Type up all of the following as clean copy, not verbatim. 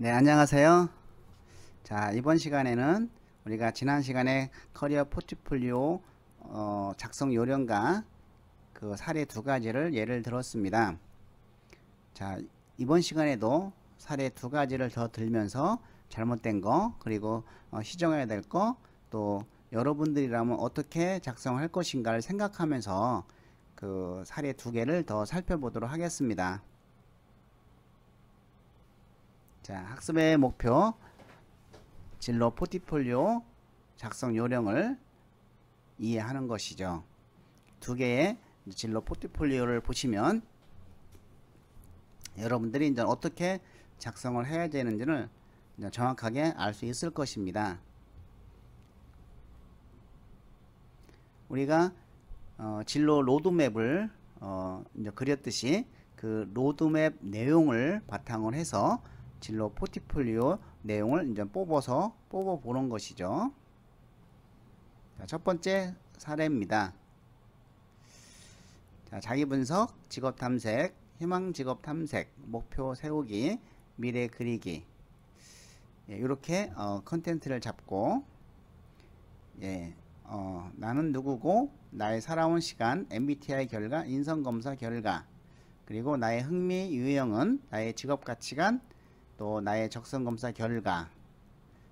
네, 안녕하세요. 자, 이번 시간에는 우리가 지난 시간에 커리어 포트폴리오 작성 요령과 그 사례 두 가지를 예를 들었습니다. 자, 이번 시간에도 사례 두 가지를 더 들면서 잘못된 거, 그리고 시정해야 될 거, 또 여러분들이라면 어떻게 작성할 것인가를 생각하면서 그 사례 두 개를 더 살펴보도록 하겠습니다. 자, 학습의 목표, 진로 포트폴리오 작성 요령을 이해하는 것이죠. 두 개의 진로 포트폴리오를 보시면 여러분들이 이제 어떻게 작성을 해야 되는지를 이제 정확하게 알 수 있을 것입니다. 우리가 진로 로드맵을 이제 그렸듯이 그 로드맵 내용을 바탕으로 해서 진로 포트폴리오 내용을 이제 뽑아 보는 것이죠. 자, 첫 번째 사례입니다. 자, 자기 분석, 직업 탐색, 희망 직업 탐색, 목표 세우기, 미래 그리기. 예, 이렇게 컨텐츠를 잡고, 예, 나는 누구고, 나의 살아온 시간, MBTI 결과, 인성검사 결과, 그리고 나의 흥미 유형은 나의 직업 가치관, 또 나의 적성검사 결과,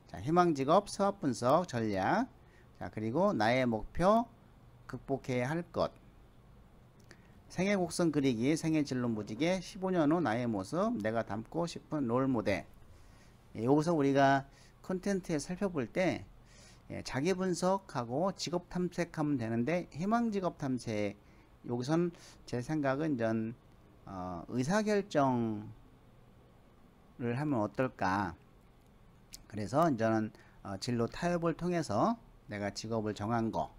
자, 희망직업 사업분석 전략, 자, 그리고 나의 목표, 극복해야 할 것, 생애 곡선 그리기, 생애 진로 무지개, 15년 후 나의 모습, 내가 닮고 싶은 롤모델. 예, 여기서 우리가 컨텐츠에 살펴볼 때 예, 자기 분석하고 직업 탐색하면 되는데, 희망직업 탐색, 여기선 제 생각은 전 의사결정 를 하면 어떨까. 그래서 저는 진로 타협을 통해서 내가 직업을 정한 거,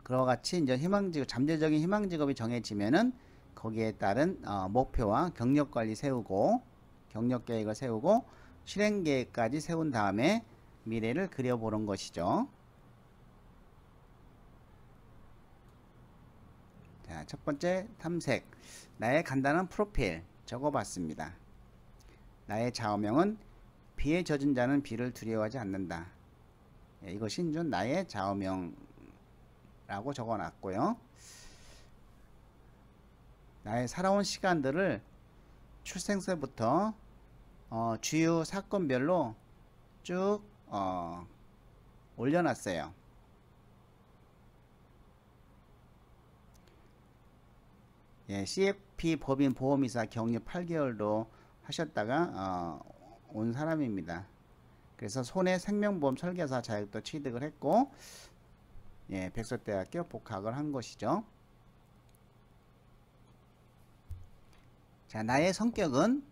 그와 같이 이제 희망직업, 잠재적인 희망직업이 정해지면은 거기에 따른 목표와 경력관리 세우고, 경력계획을 세우고 실행계획까지 세운 다음에 미래를 그려보는 것이죠. 자, 첫 번째 탐색, 나의 간단한 프로필 적어봤습니다. 나의 좌우명은 비에 젖은 자는 비를 두려워하지 않는다. 예, 이것이 이제 나의 좌우명라고 적어놨고요. 나의 살아온 시간들을 출생서부터 주요 사건별로 쭉 올려놨어요. 예, CFP 법인 보험이사 격리 8개월도 하셨다가 온 사람입니다. 그래서 손해 생명보험 설계사 자격도 취득을 했고, 예, 백석대학교 복학을 한 것이죠. 자, 나의 성격은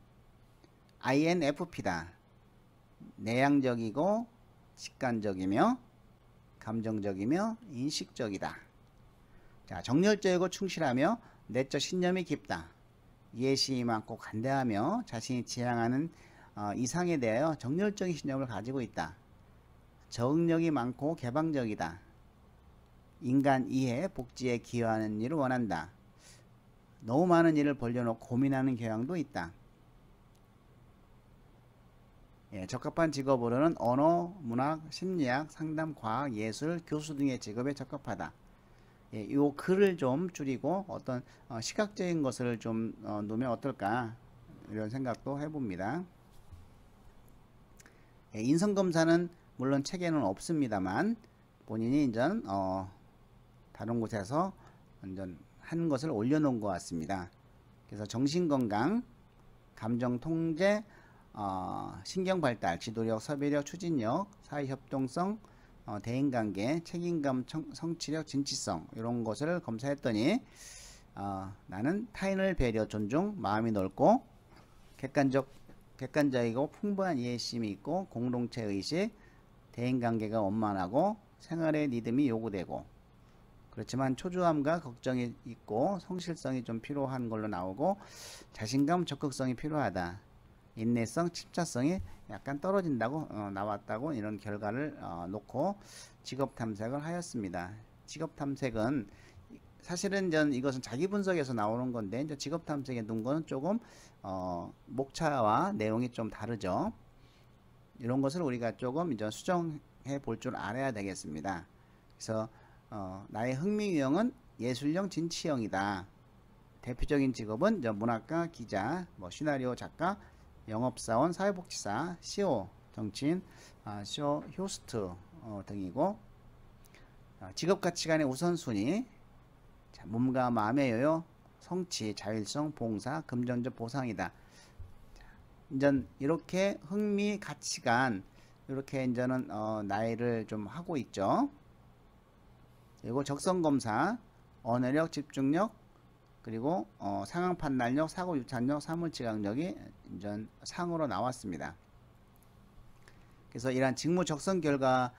INFP다. 내향적이고 직관적이며 감정적이며 인식적이다. 자, 정열적이고 충실하며 내적 신념이 깊다. 이해심이 많고 간대하며 자신이 지향하는 이상에 대하여 정열적인 신념을 가지고 있다. 적응력이 많고 개방적이다. 인간 이해, 복지에 기여하는 일을 원한다. 너무 많은 일을 벌려놓고 고민하는 경향도 있다. 예, 적합한 직업으로는 언어, 문학, 심리학, 상담, 과학, 예술, 교수 등의 직업에 적합하다. 예, 이 글을 좀 줄이고 어떤 시각적인 것을 좀 놓으면 어떨까, 이런 생각도 해봅니다. 예, 인성검사는 물론 책에는 없습니다만 본인이 이제 다른 곳에서 완전 한 것을 올려놓은 것 같습니다. 그래서 정신건강, 감정통제, 신경발달, 지도력, 섭외력, 추진력, 사회협동성, 대인관계, 책임감, 성취력, 진취성, 이런 것을 검사했더니 나는 타인을 배려, 존중, 마음이 넓고 객관적이고 풍부한 이해심이 있고 공동체 의식, 대인관계가 원만하고 생활의 리듬이 요구되고, 그렇지만 초조함과 걱정이 있고 성실성이 좀 필요한 걸로 나오고, 자신감, 적극성이 필요하다. 인내성, 침착성이 약간 떨어진다고 나왔다고, 이런 결과를 놓고 직업 탐색을 하였습니다. 직업 탐색은 사실은 전 이것은 자기 분석에서 나오는 건데 이제 직업 탐색에 넣은 거는 조금 목차와 내용이 좀 다르죠. 이런 것을 우리가 조금 이제 수정해 볼 줄 알아야 되겠습니다. 그래서 나의 흥미 유형은 예술형 진취형이다. 대표적인 직업은 이제 문학가, 기자, 뭐 시나리오 작가, 영업사원, 사회복지사, CEO, 정치인, CEO, 호스트 등이고, 직업 가치관의 우선순위, 자, 몸과 마음의 여유, 성취, 자율성, 봉사, 금전적 보상이다. 이제 이렇게 흥미, 가치관 이렇게 이제는 나이를 좀 하고 있죠. 그리고 적성 검사, 언어력, 집중력, 그리고 상황 판단력, 사고 유탄력, 사물 지각력이 이제 상으로 나왔습니다. 그래서 이러한 직무 적성 결과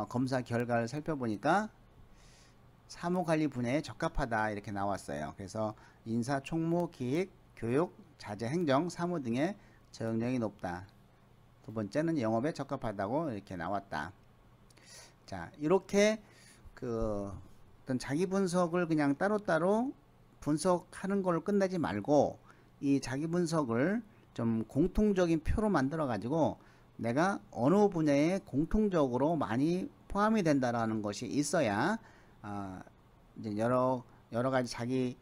검사 결과를 살펴보니까 사무관리 분야에 적합하다 이렇게 나왔어요. 그래서 인사, 총무, 기획, 교육, 자재, 행정, 사무 등의 적용력이 높다. 두 번째는 영업에 적합하다고 이렇게 나왔다. 자, 이렇게 어떤 자기 분석을 그냥 따로따로 분석하는 걸 끝내지 말고 이 자기 분석을 좀 공통적인 표로 만들어 가지고 내가 어느 분야에 공통적으로 많이 포함이 된다라는 것이 있어야 이제 여러 가지 자기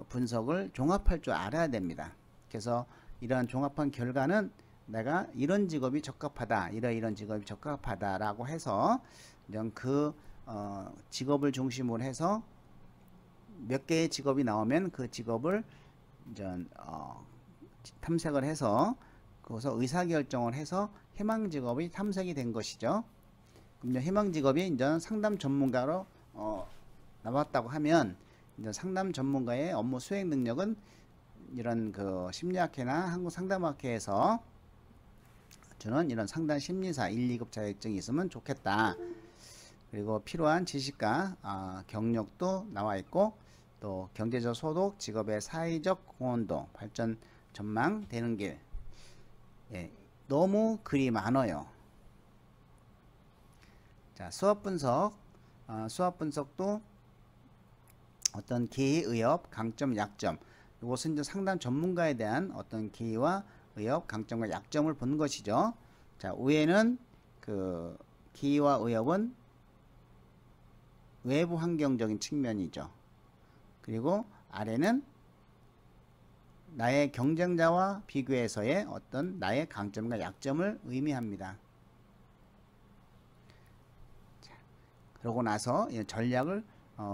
분석을 종합할 줄 알아야 됩니다. 그래서 이러한 종합한 결과는 내가 이런 직업이 적합하다, 이런 직업이 적합하다라고 해서 직업을 중심으로 해서 몇 개의 직업이 나오면 그 직업을 이제 탐색을 해서 거기서 의사결정을 해서 희망 직업이 탐색이 된 것이죠. 그럼 희망 직업이 이제 상담 전문가로 나왔다고 하면 이제 상담 전문가의 업무 수행 능력은 이런 심리학회나 한국상담학회에서 주는 이런 상담 심리사 1, 2급 자격증이 있으면 좋겠다. 그리고 필요한 지식과 경력도 나와 있고 또 경제적 소득, 직업의 사회적 공헌도, 발전 전망 되는 길. 예, 너무 글이 많아요. 자, 수업 분석. 수업 분석도 어떤 기회, 의업, 강점, 약점. 이것은 이제 상담 전문가에 대한 어떤 기회와 의업, 강점과 약점을 본 것이죠. 자, 위에는 기회와 의업은 외부 환경적인 측면이죠. 그리고 아래는 나의 경쟁자와 비교해서의 어떤 나의 강점과 약점을 의미합니다. 자, 그러고 나서 전략을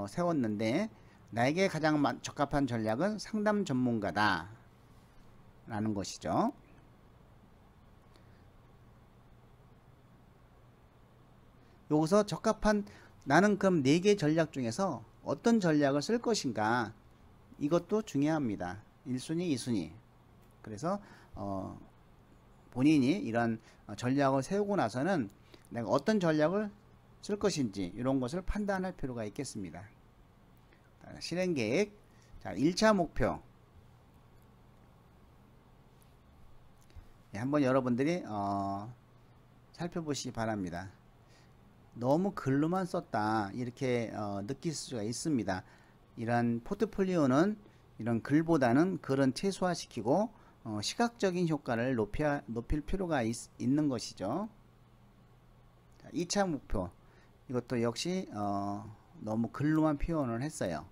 세웠는데 나에게 가장 적합한 전략은 상담 전문가다 라는 것이죠. 여기서 적합한 나는 그럼 4개 전략 중에서 어떤 전략을 쓸 것인가, 이것도 중요합니다. 1순위, 2순위. 그래서 본인이 이런 전략을 세우고 나서는 내가 어떤 전략을 쓸 것인지 이런 것을 판단할 필요가 있겠습니다. 실행계획. 자, 1차 목표. 한번 여러분들이 살펴보시기 바랍니다. 너무 글로만 썼다 이렇게 느낄 수가 있습니다. 이런 포트폴리오는 이런 글보다는 글은 최소화시키고 시각적인 효과를 높일 필요가 있는 것이죠. 자, 2차 목표. 이것도 역시 너무 글로만 표현을 했어요.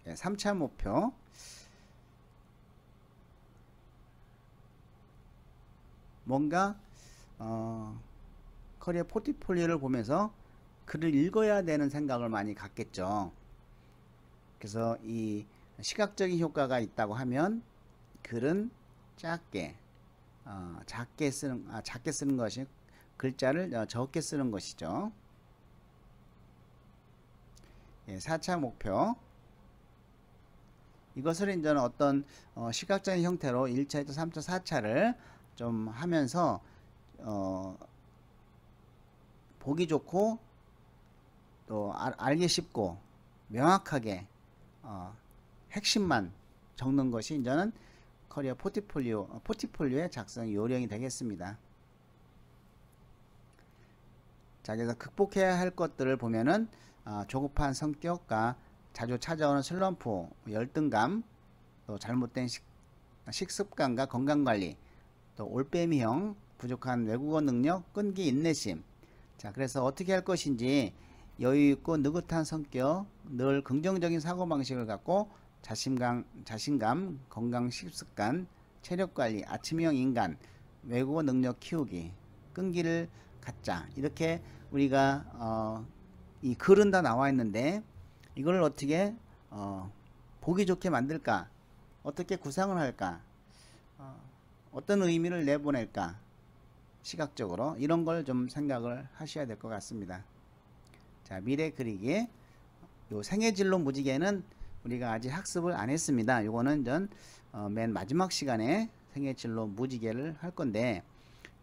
3차 목표. 뭔가 커리어 포트폴리오를 보면서 글을 읽어야 되는 생각을 많이 갖겠죠. 그래서 이 시각적인 효과가 있다고 하면 글은 작게 쓰는 것이, 글자를 적게 쓰는 것이죠. 4차 목표. 이것을 이제 어떤 시각적인 형태로 1차, 2차, 3차, 4차를 좀 하면서 보기 좋고 또 알기 쉽고 명확하게 핵심만 적는 것이 이제는 커리어 포트폴리오의 작성 요령이 되겠습니다. 자, 그래서 극복해야 할 것들을 보면은 조급한 성격과 자주 찾아오는 슬럼프, 열등감, 또 잘못된 식습관과 건강관리, 또 올빼미형, 부족한 외국어 능력, 끈기, 인내심. 자, 그래서 어떻게 할 것인지 여유있고 느긋한 성격, 늘 긍정적인 사고방식을 갖고 자신감, 건강 식습관, 체력관리, 아침형 인간, 외국어 능력 키우기, 끈기를 갖자. 이렇게 우리가 이 글은 다 나와 있는데 이걸 어떻게 보기 좋게 만들까? 어떻게 구상을 할까? 어떤 의미를 내보낼까? 시각적으로 이런 걸 좀 생각을 하셔야 될 것 같습니다. 자, 미래 그리기. 요 생애진로 무지개는 우리가 아직 학습을 안 했습니다. 요거는 맨 마지막 시간에 생애진로 무지개를 할 건데,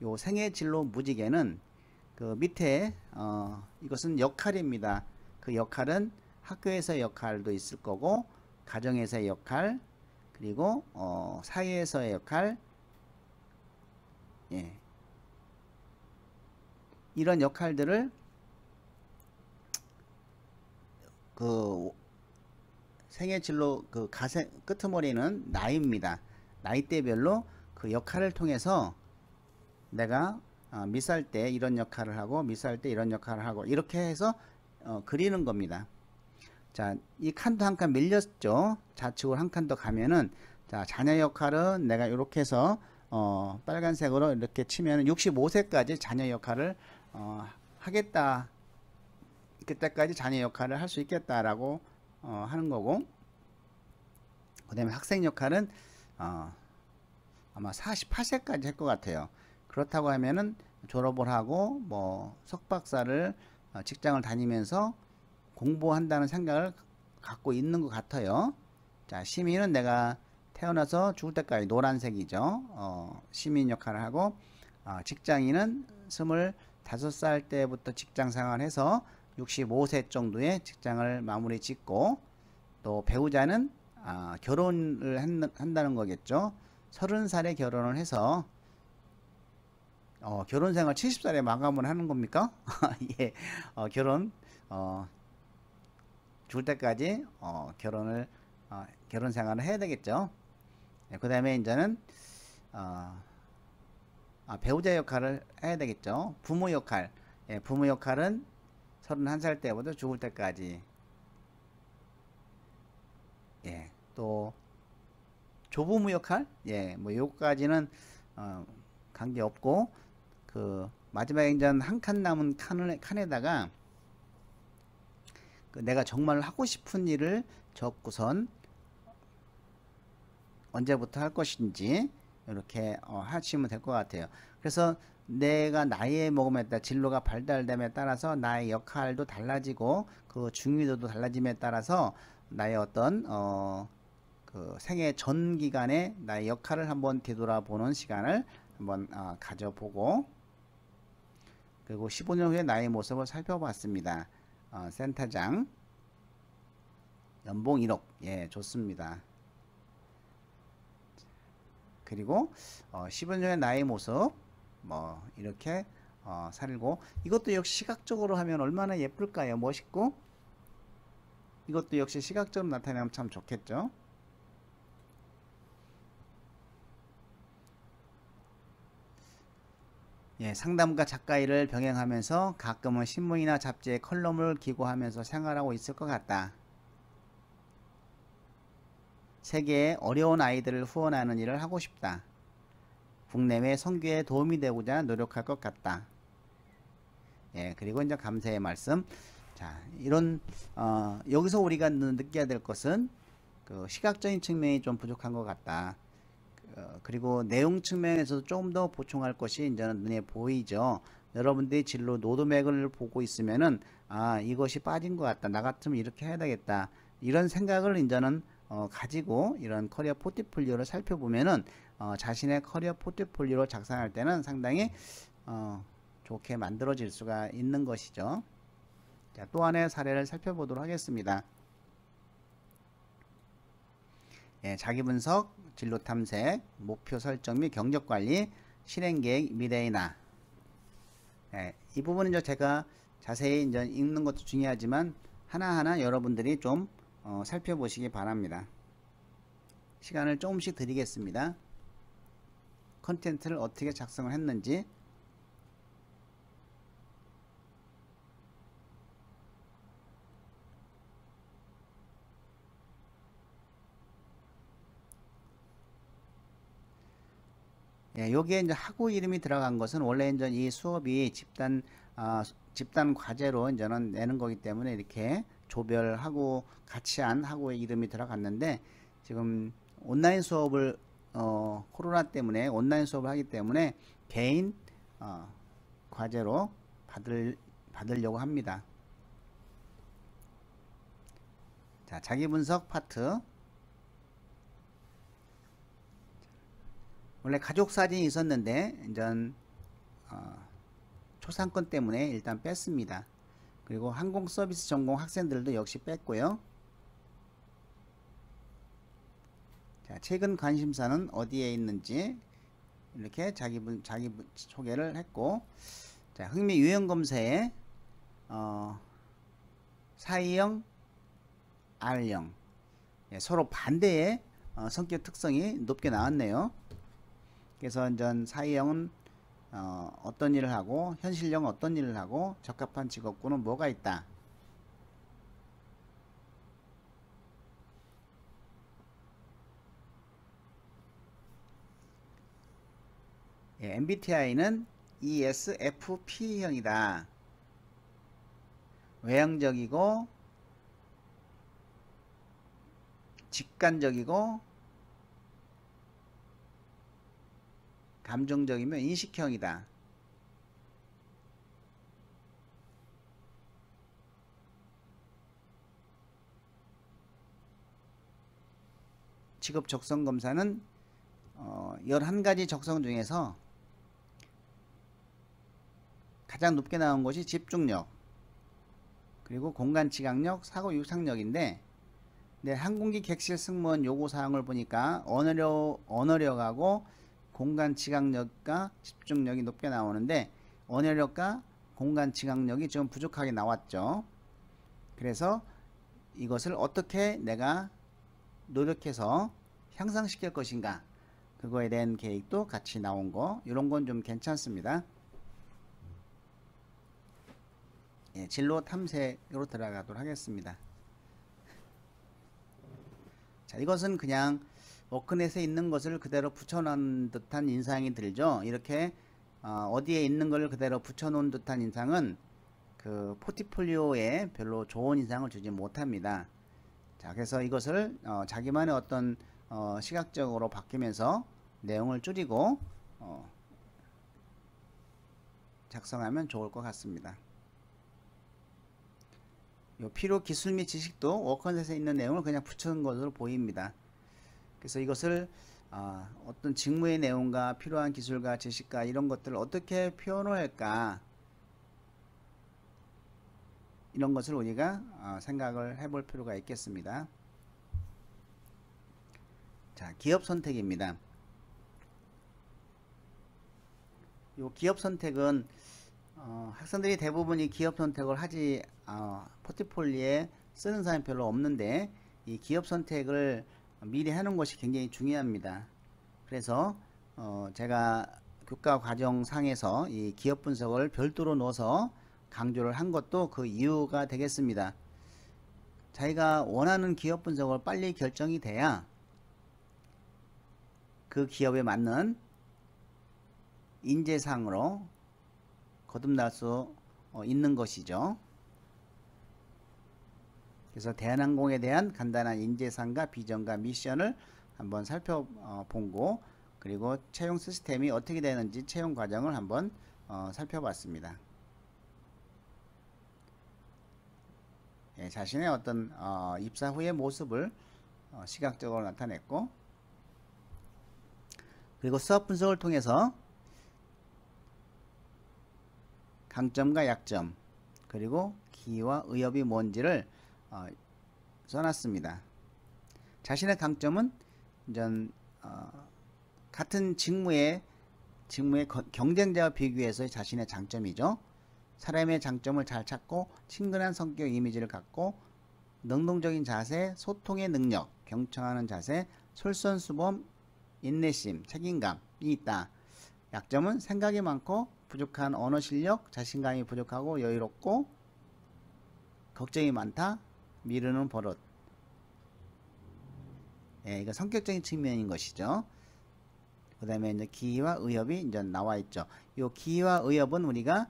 요 생애진로 무지개는 그 밑에 이것은 역할입니다. 그 역할은 학교에서의 역할도 있을 거고, 가정에서의 역할, 그리고 사회에서의 역할, 예. 이런 역할들을 그 생애진로 그 끄트머리는 나이입니다. 나이대별로 그 역할을 통해서 내가 미살 때 이런 역할을 하고 미살 때 이런 역할을 하고 이렇게 해서 그리는 겁니다. 자, 이 칸도 한 칸 밀렸죠. 좌측으로 한 칸 더 가면은, 자, 자녀 역할은 내가 이렇게 해서 빨간색으로 이렇게 치면 65세까지 자녀 역할을 하겠다. 그때까지 자녀 역할을 할 수 있겠다라고 하는 거고, 그 다음에 학생 역할은 아마 48세까지 할 것 같아요. 그렇다고 하면은 졸업을 하고 뭐 석박사를 직장을 다니면서 공부한다는 생각을 갖고 있는 것 같아요. 자, 시민은 내가 태어나서 죽을 때까지 노란색이죠. 시민 역할을 하고, 직장인은 25살 때부터 직장 생활해서 65세 정도의 직장을 마무리 짓고, 또 배우자는 결혼을 한다는 거겠죠. 30살에 결혼을 해서 결혼 생활 70살에 마감을 하는 겁니까? 예, 죽을 때까지 결혼 생활을 해야 되겠죠. 그 다음에 이제는 배우자 역할을 해야 되겠죠. 부모 역할. 예, 부모 역할은 31살 때부터 죽을 때까지. 예, 또 조부모 역할. 예, 뭐 요까지는 관계 없고, 그 마지막에 이제 한 칸 남은 칸에다가 내가 정말 하고 싶은 일을 적고선 언제부터 할 것인지 이렇게 하시면 될 것 같아요. 그래서 내가 나이에 먹음에 따라 진로가 발달됨에 따라서 나의 역할도 달라지고 그 중요도도 달라짐에 따라서 나의 어떤 그 생애 전 기간에 나의 역할을 한번 되돌아보는 시간을 한번 가져보고, 그리고 15년 후에 나의 모습을 살펴봤습니다. 센터장 연봉 1억. 예, 좋습니다. 그리고 15년 후에 나의 모습 뭐 이렇게 살고, 이것도 역시 시각적으로 하면 얼마나 예쁠까요? 멋있고, 이것도 역시 시각적으로 나타내면 참 좋겠죠. 예, 상담가 작가 일을 병행하면서 가끔은 신문이나 잡지에 컬럼을 기고하면서 생활하고 있을 것 같다. 세계의 어려운 아이들을 후원하는 일을 하고 싶다. 국내외 선교에 도움이 되고자 노력할 것 같다. 예, 그리고 이제 감사의 말씀. 자, 이런 여기서 우리가 느껴야 될 것은 그 시각적인 측면이 좀 부족한 것 같다. 그리고 내용 측면에서도 조금 더 보충할 것이 이제는 눈에 보이죠. 여러분들이 진로 노드맥을 보고 있으면은 이것이 빠진 것 같다. 나 같으면 이렇게 해야 되겠다. 이런 생각을 이제는 가지고 이런 커리어 포트폴리오를 살펴보면은 자신의 커리어 포트폴리오를 작성할 때는 상당히 좋게 만들어질 수가 있는 것이죠. 자, 또 하나의 사례를 살펴보도록 하겠습니다. 예, 자기분석, 진로 탐색, 목표 설정 및 경력 관리, 실행계획, 미래의 나. 예, 이 부분은 이제 제가 자세히 이제 읽는 것도 중요하지만 하나하나 여러분들이 좀 살펴보시기 바랍니다. 시간을 조금씩 드리겠습니다. 컨텐츠를 어떻게 작성을 했는지. 예, 여기에 이제 학우 이름이 들어간 것은 원래 이제 이 수업이 집단 과제로 이제는 내는 거기 때문에 이렇게 조별하고 같이 한 학우의 이름이 들어갔는데, 지금 온라인 수업을 코로나 때문에 온라인 수업을 하기 때문에 개인 과제로 받으려고 합니다. 자, 자기 분석 파트. 원래 가족 사진이 있었는데 이제 초상권 때문에 일단 뺐습니다. 그리고 항공 서비스 전공 학생들도 역시 뺐고요. 자, 최근 관심사는 어디에 있는지 이렇게 자기 소개를 했고, 자, 흥미 유형 검사에 사이형, R형, 예, 서로 반대의 성격 특성이 높게 나왔네요. 그래서 이제 사이형은 어떤 일을 하고, 현실형은 어떤 일을 하고, 적합한 직업군은 뭐가 있다. 예, MBTI는 ESFP형이다. 외향적이고 직관적이고 감정적이면 인식형이다. 직업 적성 검사는 11가지 적성 중에서 가장 높게 나온 것이 집중력, 그리고 공간 지각력, 사고 유상력인데, 네, 항공기 객실 승무원 요구사항을 보니까 언어력하고 공간 지각력과 집중력이 높게 나오는데, 언어력과 공간 지각력이 좀 부족하게 나왔죠. 그래서 이것을 어떻게 내가 노력해서 향상시킬 것인가, 그거에 대한 계획도 같이 나온 거, 이런 건 좀 괜찮습니다. 예, 진로 탐색으로 들어가도록 하겠습니다. 자, 이것은 그냥 워크넷에 있는 것을 그대로 붙여놓은 듯한 인상이 들죠. 이렇게 어디에 있는 걸 그대로 붙여놓은 듯한 인상은 그 포트폴리오에 별로 좋은 인상을 주지 못합니다. 자, 그래서 이것을 자기만의 어떤 시각적으로 바뀌면서 내용을 줄이고 작성하면 좋을 것 같습니다. 요 필요 기술 및 지식도 워크넷에 있는 내용을 그냥 붙여놓은 것으로 보입니다. 그래서 이것을 어떤 직무의 내용과 필요한 기술과 지식과 이런 것들을 어떻게 표현을 할까, 이런 것을 우리가 생각을 해볼 필요가 있겠습니다. 자, 기업 선택입니다. 요 기업 선택은 학생들이 대부분이 기업 선택을 하지 포트폴리오에 쓰는 사람이 별로 없는데, 이 기업 선택을 미리 하는 것이 굉장히 중요합니다. 그래서 제가 교과 과정상에서 이 기업 분석을 별도로 넣어서 강조를 한 것도 그 이유가 되겠습니다. 자기가 원하는 기업 분석을 빨리 결정이 돼야 그 기업에 맞는 인재상으로 거듭날 수 있는 것이죠. 그래서 대한항공에 대한 간단한 인재상과 비전과 미션을 한번 살펴보고, 그리고 채용 시스템이 어떻게 되는지 채용 과정을 한번 살펴봤습니다. 예, 자신의 어떤 입사 후의 모습을 시각적으로 나타냈고, 그리고 수업 분석을 통해서 강점과 약점, 그리고 기회와 의협이 뭔지를 써놨습니다. 자신의 강점은 같은 직무의 경쟁자와 비교해서 자신의 장점이죠. 사람의 장점을 잘 찾고 친근한 성격 이미지를 갖고 능동적인 자세, 소통의 능력, 경청하는 자세, 솔선수범, 인내심, 책임감이 있다. 약점은 생각이 많고 부족한 언어 실력, 자신감이 부족하고 여유롭고 걱정이 많다. 미루는 버릇. 예, 이거 성격적인 측면인 것이죠. 그 다음에 이제 기회와 의협이 이제 나와 있죠. 이 기회와 의협은 우리가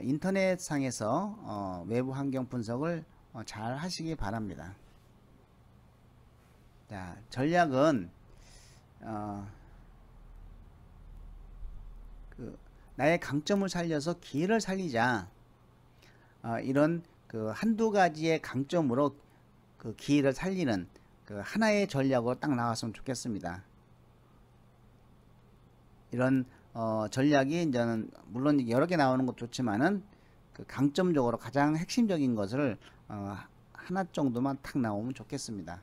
인터넷상에서 외부 환경 분석을 잘 하시기 바랍니다. 자, 전략은 나의 강점을 살려서 기회를 살리자. 이런 그 한두 가지의 강점으로 그 기회를 살리는 그 하나의 전략으로 딱 나왔으면 좋겠습니다. 이런 전략이 이제는 물론 여러 개 나오는 것도 좋지만은 그 강점적으로 가장 핵심적인 것을 하나 정도만 탁 나오면 좋겠습니다.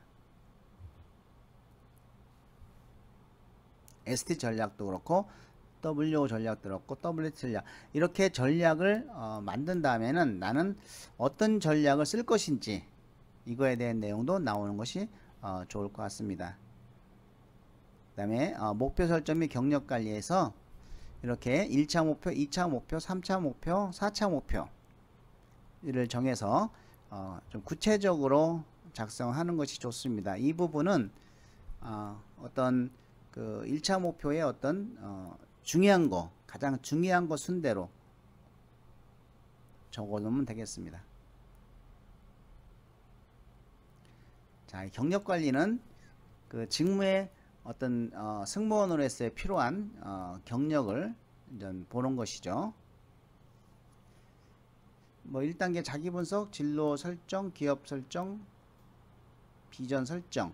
ST 전략도 그렇고 W 전략도 그렇고 WT 전략 이렇게 전략을 만든 다음에는 나는 어떤 전략을 쓸 것인지 이거에 대한 내용도 나오는 것이 좋을 것 같습니다. 그 다음에 목표 설정 및 경력 관리에서 이렇게 1차 목표, 2차 목표, 3차 목표, 4차 목표를 정해서 좀 구체적으로 작성하는 것이 좋습니다. 이 부분은 어떤 그 1차 목표의 어떤 중요한 거, 가장 중요한 거 순대로 적어 놓으면 되겠습니다. 자, 경력 관리는 그 직무의 어떤 승무원으로서의 필요한 경력을 이제 보는 것이죠. 뭐 1단계 자기 분석, 진로 설정, 기업 설정, 비전 설정.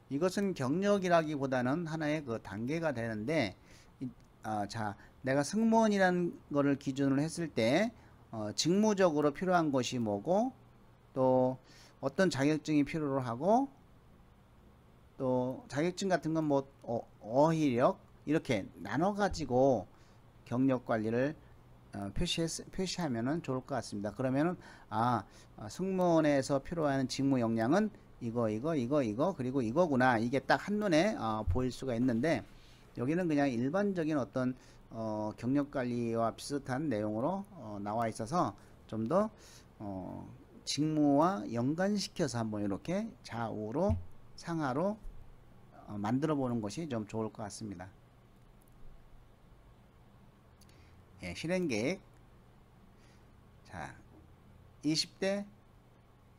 이것은 경력이라기보다는 하나의 그 단계가 되는데, 자, 내가 승무원이라는 거를 기준으로 했을 때 직무적으로 필요한 것이 뭐고, 또 어떤 자격증이 필요로 하고, 또 자격증 같은 건 뭐 어휘력 이렇게 나눠 가지고 경력 관리를 표시하면은 좋을 것 같습니다. 그러면은 승무원에서 필요한 직무 역량은 이거 그리고 이거구나, 이게 딱 한눈에 보일 수가 있는데, 여기는 그냥 일반적인 어떤 경력 관리와 비슷한 내용으로 나와 있어서 좀 더 직무와 연관시켜서 한번 이렇게 좌우로 상하로 만들어 보는 것이 좀 좋을 것 같습니다. 예, 실행계획. 자, 20대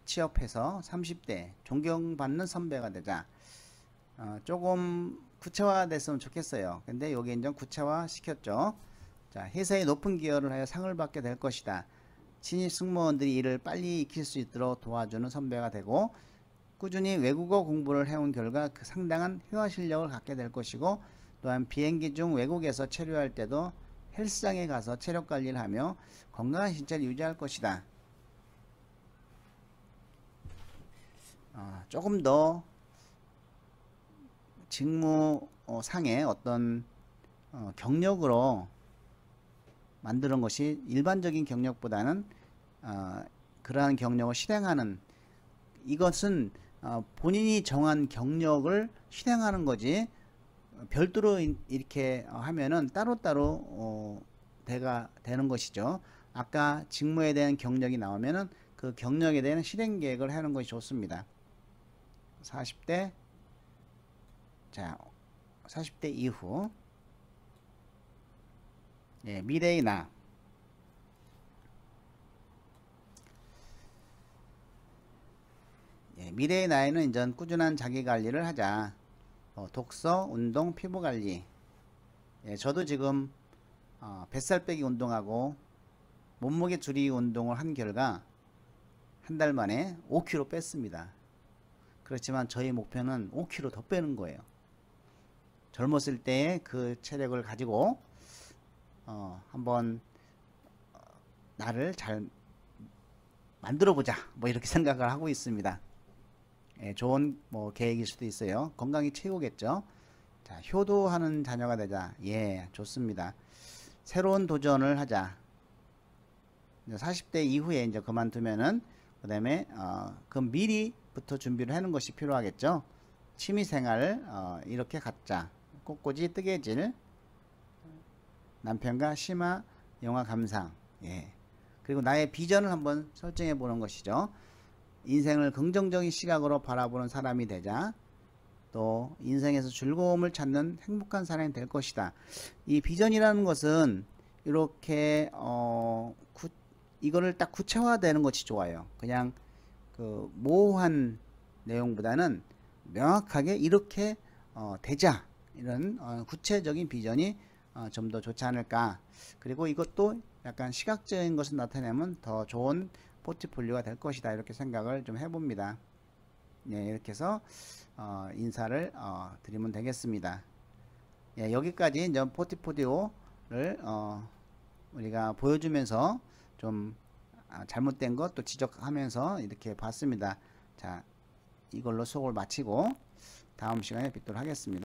취업해서 30대 존경받는 선배가 되자. 조금 구체화 됐으면 좋겠어요. 근데 여기 이제 구체화 시켰죠. 자, 회사에 높은 기여를 하여 상을 받게 될 것이다. 신입 승무원들이 이를 빨리 익힐 수 있도록 도와주는 선배가 되고, 꾸준히 외국어 공부를 해온 결과 그 상당한 회화 실력을 갖게 될 것이고, 또한 비행기 중 외국에서 체류할 때도 헬스장에 가서 체력 관리를 하며 건강한 신체를 유지할 것이다. 조금 더 직무상의 어떤 경력으로 만드는 것이 일반적인 경력보다는 그러한 경력을 실행하는, 이것은 본인이 정한 경력을 실행하는 거지 별도로 이렇게 하면은 따로따로 대가 되는 것이죠. 아까 직무에 대한 경력이 나오면은 그 경력에 대한 실행 계획을 하는 것이 좋습니다. 40대, 자, 40대 이후, 예, 미래의 나. 예, 미래의 나에는 이제 꾸준한 자기 관리를 하자. 독서, 운동, 피부 관리. 예, 저도 지금 뱃살 빼기 운동하고 몸무게 줄이기 운동을 한 결과 한 달 만에 5kg 뺐습니다. 그렇지만 저희 목표는 5kg 더 빼는 거예요. 젊었을 때의 그 체력을 가지고 한번 나를 잘 만들어 보자, 뭐 이렇게 생각을 하고 있습니다. 예, 좋은 뭐 계획일 수도 있어요. 건강이 최고겠죠. 자, 효도하는 자녀가 되자. 예, 좋습니다. 새로운 도전을 하자. 이제 40대 이후에 이제 그만두면은 그 다음에 그 미리부터 준비를 하는 것이 필요하겠죠. 취미생활 이렇게 갖자. 꽃꽂이 뜨개질, 남편과 심화 영화 감상. 예. 그리고 나의 비전을 한번 설정해 보는 것이죠. 인생을 긍정적인 시각으로 바라보는 사람이 되자. 또 인생에서 즐거움을 찾는 행복한 사람이 될 것이다. 이 비전이라는 것은 이렇게 이거를 딱 구체화되는 것이 좋아요. 그냥 그 모호한 내용보다는 명확하게 이렇게 되자, 이런 구체적인 비전이 좀 더 좋지 않을까. 그리고 이것도 약간 시각적인 것을 나타내면 더 좋은 포트폴리오가 될 것이다, 이렇게 생각을 좀 해봅니다. 예, 이렇게 해서 인사를 드리면 되겠습니다. 예, 여기까지 이제 포트폴리오를 우리가 보여주면서 좀 잘못된 것 또 지적하면서 이렇게 봤습니다. 자, 이걸로 수업을 마치고 다음 시간에 뵙도록 하겠습니다.